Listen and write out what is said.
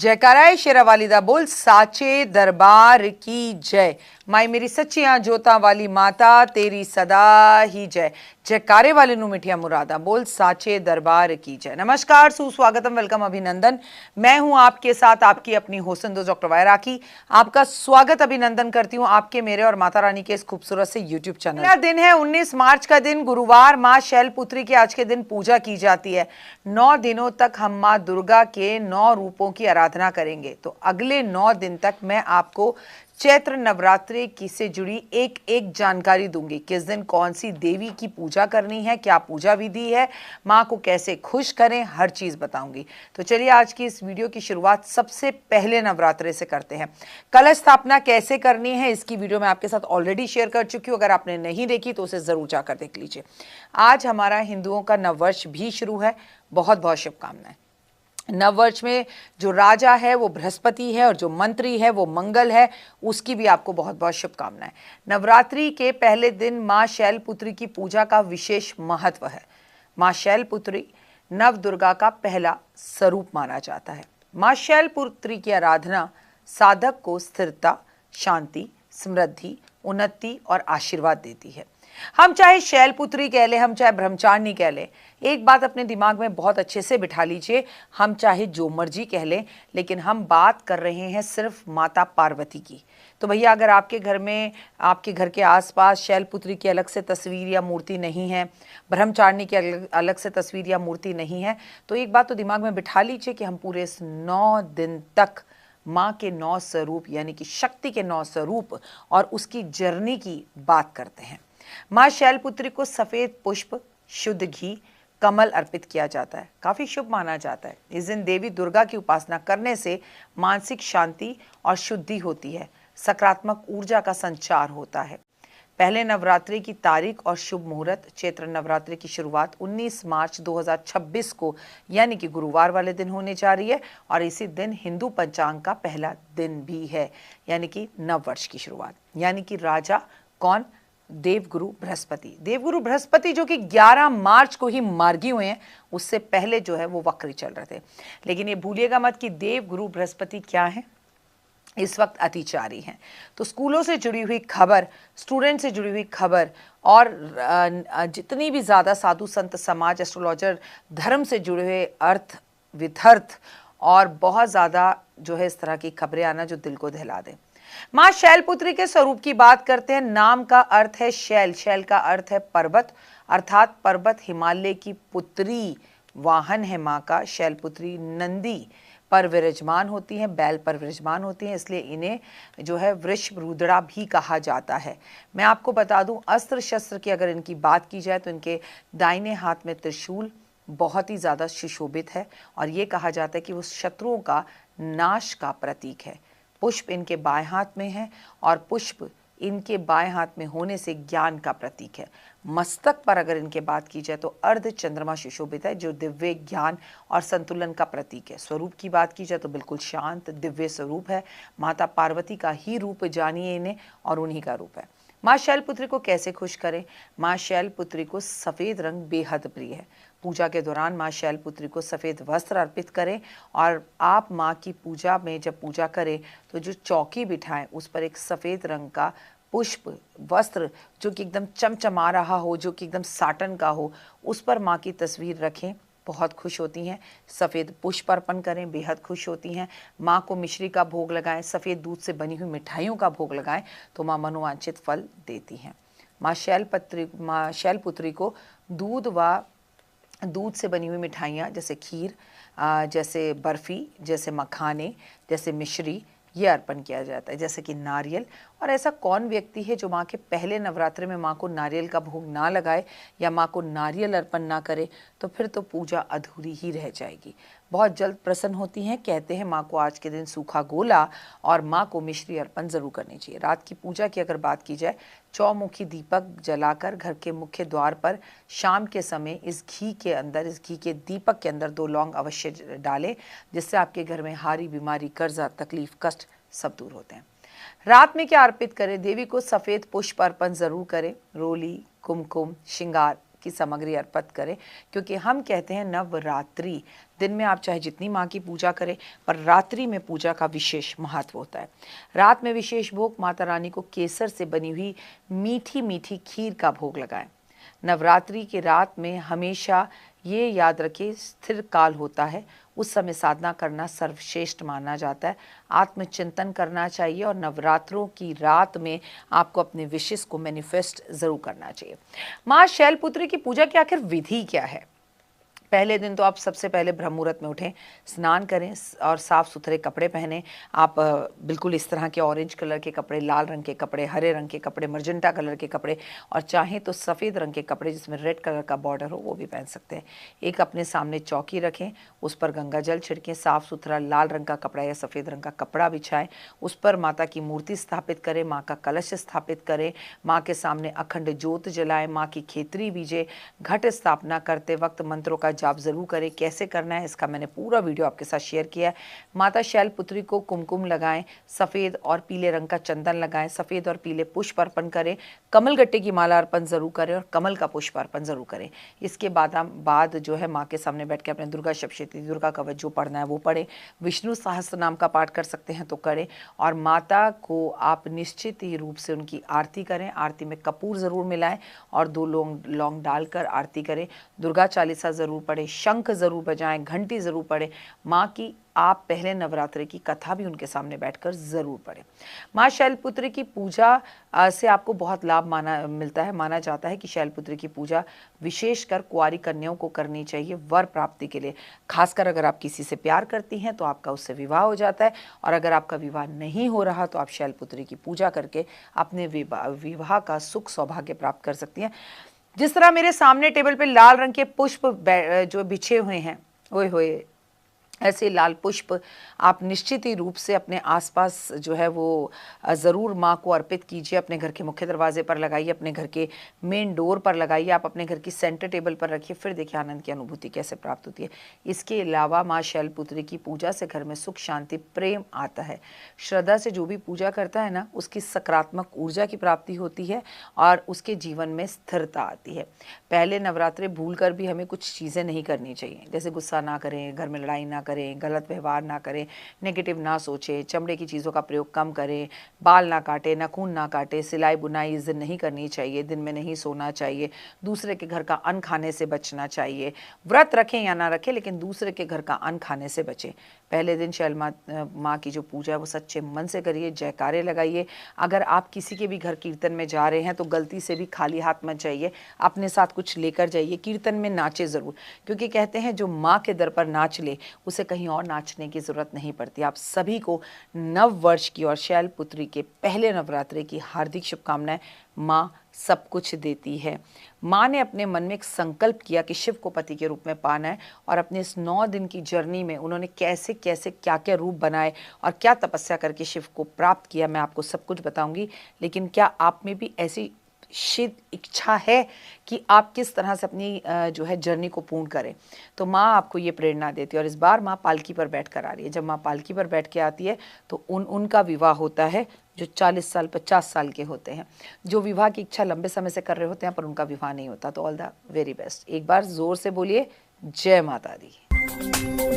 जयकाराय शेरा वालिदा बोल साचे दरबार की जय। माई मेरी सच्चियां जोता वाली माता तेरी सदा ही जय। जयकारे वाले नु मिठिया मुरादा बोल साचे दरबार की जय। नमस्कार, सुस्वागतम, वेलकम, अभिनंदन। मैं हूं आपके साथ आपकी अपनी होसन दोस्त डॉक्टर वायरा की। आपका स्वागत अभिनंदन करती हूं आपके, मेरे और माता रानी के इस खूबसूरत से यूट्यूब चैनल। पहला दिन है 19 मार्च का दिन, गुरुवार। माँ शैलपुत्री की आज के दिन पूजा की जाती है। 9 दिनों तक हम माँ दुर्गा के 9 रूपों की आराधना करेंगे। तो अगले 9 दिन तक मैं आपको चैत्र नवरात्रि की से जुड़ी एक एक जानकारी दूंगी। किस दिन कौन सी देवी की पूजा करनी है, क्या पूजा विधि है, माँ को कैसे खुश करें, हर चीज बताऊंगी। तो चलिए आज की इस वीडियो की शुरुआत सबसे पहले नवरात्रि से करते हैं। कलश स्थापना कैसे करनी है इसकी वीडियो मैं आपके साथ ऑलरेडी शेयर कर चुकी हूँ। अगर आपने नहीं देखी तो उसे जरूर जाकर देख लीजिए। आज हमारा हिंदुओं का नववर्ष भी शुरू है। बहुत बहुत शुभकामनाएं। नववर्ष में जो राजा है वो बृहस्पति है और जो मंत्री है वो मंगल है। उसकी भी आपको बहुत बहुत शुभकामनाएं। नवरात्रि के पहले दिन माँ शैलपुत्री की पूजा का विशेष महत्व है। माँ शैलपुत्री नव दुर्गा का पहला स्वरूप माना जाता है। माँ शैलपुत्री की आराधना साधक को स्थिरता, शांति, समृद्धि, उन्नति और आशीर्वाद देती है। हम चाहे शैलपुत्री कह लें, हम चाहे ब्रह्मचारिणी कह लें, एक बात अपने दिमाग में बहुत अच्छे से बिठा लीजिए, हम चाहे जो मर्जी कह लें, लेकिन हम बात कर रहे हैं सिर्फ माता पार्वती की। तो भैया अगर आपके घर में, आपके घर के आसपास शैलपुत्री की अलग से तस्वीर या मूर्ति नहीं है, ब्रह्मचारिणी की अलग से तस्वीर या मूर्ति नहीं है, तो एक बात तो दिमाग में बिठा लीजिए कि हम पूरे इस 9 दिन तक माँ के 9 स्वरूप यानी कि शक्ति के 9 स्वरूप और उसकी जर्नी की बात करते हैं। माँ शैलपुत्री को सफेद पुष्प, शुद्ध घी, कमल अर्पित किया जाता है। काफी शुभ माना जाता है। इस दिन देवी दुर्गा की उपासना करने से मानसिक शांति और शुद्धि होती है, सकारात्मक ऊर्जा का संचार होता है। पहले नवरात्रि की तारीख और शुभ मुहूर्त। चैत्र नवरात्रि की शुरुआत 19 मार्च 2026 को यानी कि गुरुवार वाले दिन होने जा रही है और इसी दिन हिंदू पंचांग का पहला दिन भी है, यानी कि नववर्ष की शुरुआत। यानी कि राजा कौन? देवगुरु बृहस्पति। देवगुरु बृहस्पति जो कि 11 मार्च को ही मार्गी हुए हैं, उससे पहले जो है वो वक्री चल रहे थे। लेकिन ये भूलिएगा मत कि देवगुरु बृहस्पति क्या है, इस वक्त अतिचारी हैं। तो स्कूलों से जुड़ी हुई खबर, स्टूडेंट से जुड़ी हुई खबर और जितनी भी ज़्यादा साधु संत समाज, एस्ट्रोलॉजर, धर्म से जुड़े हुए अर्थ विथर्थ और बहुत ज़्यादा जो है इस तरह की खबरें आना जो दिल को दहला दें। माँ शैलपुत्री के स्वरूप की बात करते हैं। नाम का अर्थ है शैल, शैल का अर्थ है पर्वत, अर्थात पर्वत हिमालय की पुत्री। वाहन है माँ का शैलपुत्री नंदी पर विराजमान होती हैं, बैल पर विराजमान होती हैं, इसलिए इन्हें जो है वृष रुद्रा भी कहा जाता है। मैं आपको बता दूं, अस्त्र शस्त्र की अगर इनकी बात की जाए तो इनके दाहिने हाथ में त्रिशूल बहुत ही ज़्यादा सुशोभित है और ये कहा जाता है कि वो शत्रुओं का नाश का प्रतीक है। पुष्प इनके बाएं हाथ में है और पुष्प इनके बाएं हाथ में होने से ज्ञान का प्रतीक है। मस्तक पर अगर इनके बात की जाए तो अर्ध चंद्रमा सुशोभित है जो दिव्य ज्ञान और संतुलन का प्रतीक है। स्वरूप की बात की जाए तो बिल्कुल शांत दिव्य स्वरूप है। माता पार्वती का ही रूप जानिए इन्हें और उन्हीं का रूप है। माँ शैलपुत्री को कैसे खुश करें? माँ शैलपुत्री को सफ़ेद रंग बेहद प्रिय है। पूजा के दौरान माँ शैलपुत्री को सफ़ेद वस्त्र अर्पित करें और आप माँ की पूजा में जब पूजा करें तो जो चौकी बिठाएं उस पर एक सफ़ेद रंग का पुष्प वस्त्र जो कि एकदम चमचमा रहा हो, जो कि एकदम साटन का हो, उस पर माँ की तस्वीर रखें। बहुत खुश होती हैं। सफ़ेद पुष्प अर्पण करें, बेहद खुश होती हैं। माँ को मिश्री का भोग लगाएं, सफ़ेद दूध से बनी हुई मिठाइयों का भोग लगाएं तो माँ मनोवांछित फल देती हैं। माँ शैलपुत्री को दूध से बनी हुई मिठाइयाँ जैसे खीर, जैसे बर्फ़ी, जैसे मखाने, जैसे मिश्री, ये अर्पण किया जाता है, जैसे कि नारियल। और ऐसा कौन व्यक्ति है जो माँ के पहले नवरात्रि में माँ को नारियल का भोग ना लगाए या माँ को नारियल अर्पण ना करे? तो फिर तो पूजा अधूरी ही रह जाएगी। बहुत जल्द प्रसन्न होती हैं। कहते हैं माँ को आज के दिन सूखा गोला और माँ को मिश्री अर्पण ज़रूर करनी चाहिए। रात की पूजा की अगर बात की जाए, चौमुखी दीपक जलाकर घर के मुख्य द्वार पर शाम के समय इस घी के दीपक के अंदर 2 लौंग अवश्य डालें, जिससे आपके घर में हारी बीमारी, कर्जा, तकलीफ, कष्ट सब दूर होते हैं। रात में क्या अर्पित करें? देवी को सफ़ेद पुष्प अर्पण ज़रूर करें। रोली, कुमकुम, श्रृंगार की सामग्री अर्पित करें, क्योंकि हम कहते हैं नवरात्रि, दिन में आप चाहे जितनी माँ की पूजा करें, पर रात्रि में पूजा का विशेष महत्व होता है। रात में विशेष भोग माता रानी को केसर से बनी हुई मीठी मीठी खीर का भोग लगाएं। नवरात्रि की रात में हमेशा ये याद रखें, स्थिर काल होता है, उस समय साधना करना सर्वश्रेष्ठ माना जाता है। आत्मचिंतन करना चाहिए और नवरात्रों की रात में आपको अपने विशेष को मैनिफेस्ट जरूर करना चाहिए। माँ शैलपुत्री की पूजा की आखिर विधि क्या है? पहले दिन तो आप सबसे पहले ब्रह्म मुहूर्त में उठें, स्नान करें और साफ़ सुथरे कपड़े पहनें। आप बिल्कुल इस तरह के ऑरेंज कलर के कपड़े, लाल रंग के कपड़े, हरे रंग के कपड़े, मर्जेंटा कलर के कपड़े और चाहें तो सफ़ेद रंग के कपड़े जिसमें रेड कलर का बॉर्डर हो वो भी पहन सकते हैं। एक अपने सामने चौकी रखें, उस पर गंगा जल छिड़कें, साफ़ सुथरा लाल रंग का कपड़ा या सफ़ेद रंग का कपड़ा बिछाएं, उस पर माता की मूर्ति स्थापित करें, माँ का कलश स्थापित करें, माँ के सामने अखंड ज्योत जलाएं, माँ की खेतरी बीजे। घट स्थापना करते वक्त मंत्रों का जाप जरूर करें। कैसे करना है इसका मैंने पूरा वीडियो आपके साथ शेयर किया है। माता शैलपुत्री को कुमकुम लगाएं, सफ़ेद और पीले रंग का चंदन लगाएं, सफ़ेद और पीले पुष्प अर्पण करें, कमल गट्टे की माला अर्पण जरूर करें और कमल का पुष्प अर्पण जरूर करें। इसके बाद जो है माँ के सामने बैठ के अपने दुर्गा सप्तशती, दुर्गा कवच जो पढ़ना है वो पढ़ें, विष्णु सहस्त्र नाम का पाठ कर सकते हैं तो करें और माता को आप निश्चित ही रूप से उनकी आरती करें। आरती में कपूर ज़रूर मिलाएं और 2 लौंग डालकर आरती करें। दुर्गा चालीसा ज़रूर पढ़ें, शंख ज़रूर बजाएं, घंटी ज़रूर पढ़ें। माँ की आप पहले नवरात्रि की कथा भी उनके सामने बैठकर ज़रूर पढ़ें। माँ शैलपुत्री की पूजा से आपको बहुत लाभ मिलता है। माना जाता है कि शैलपुत्री की पूजा विशेषकर कुंवारी कन्याओं को करनी चाहिए वर प्राप्ति के लिए। खासकर अगर आप किसी से प्यार करती हैं तो आपका उससे विवाह हो जाता है, और अगर आपका विवाह नहीं हो रहा तो आप शैलपुत्री की पूजा करके अपने विवाह का सुख सौभाग्य प्राप्त कर सकती हैं। जिस तरह मेरे सामने टेबल पे लाल रंग के पुष्प जो बिछे हुए हैं, ओए होए, ऐसे लाल पुष्प आप निश्चित ही रूप से अपने आसपास जो है वो ज़रूर माँ को अर्पित कीजिए। अपने घर के मुख्य दरवाजे पर लगाइए, अपने घर के मेन डोर पर लगाइए, आप अपने घर की सेंटर टेबल पर रखिए, फिर देखिए आनंद की अनुभूति कैसे प्राप्त होती है। इसके अलावा माँ शैलपुत्री की पूजा से घर में सुख शांति प्रेम आता है। श्रद्धा से जो भी पूजा करता है ना, उसकी सकारात्मक ऊर्जा की प्राप्ति होती है और उसके जीवन में स्थिरता आती है। पहले नवरात्रे भूल कर भी हमें कुछ चीज़ें नहीं करनी चाहिए, जैसे गुस्सा ना करें, घर में लड़ाई ना करें, गलत व्यवहार ना करें, नेगेटिव ना सोचें, चमड़े की चीज़ों का प्रयोग कम करें, बाल ना काटें, नाखून ना काटें, सिलाई बुनाई इस दिन नहीं करनी चाहिए, दिन में नहीं सोना चाहिए, दूसरे के घर का अन्न खाने से बचना चाहिए। व्रत रखें या ना रखें लेकिन दूसरे के घर का अन्न खाने से बचें। पहले दिन शैल माँ की जो पूजा है वो सच्चे मन से करिए, जयकारे लगाइए। अगर आप किसी के भी घर कीर्तन में जा रहे हैं तो गलती से भी खाली हाथ मत जाइए, अपने साथ कुछ लेकर जाइए। कीर्तन में नाचे ज़रूर, क्योंकि कहते हैं जो माँ के दर पर नाच ले उसे कहीं और नाचने की ज़रूरत नहीं पड़ती। आप सभी को नव वर्ष की और शैलपुत्री के पहले नवरात्रि की हार्दिक शुभकामनाएं। माँ सब कुछ देती है। माँ ने अपने मन में एक संकल्प किया कि शिव को पति के रूप में पाना है, और अपने इस 9 दिन की जर्नी में उन्होंने कैसे कैसे क्या क्या रूप बनाए और क्या तपस्या करके शिव को प्राप्त किया, मैं आपको सब कुछ बताऊंगी। लेकिन क्या आप में भी ऐसी शीत इच्छा है कि आप किस तरह से अपनी जो है जर्नी को पूर्ण करें? तो माँ आपको ये प्रेरणा देती है। और इस बार माँ पालकी पर बैठ कर आ रही है। जब माँ पालकी पर बैठ के आती है तो उनका विवाह होता है जो 40 साल 50 साल के होते हैं, जो विवाह की इच्छा लंबे समय से कर रहे होते हैं पर उनका विवाह नहीं होता। तो ऑल द वेरी बेस्ट। एक बार जोर से बोलिए जय माता दी।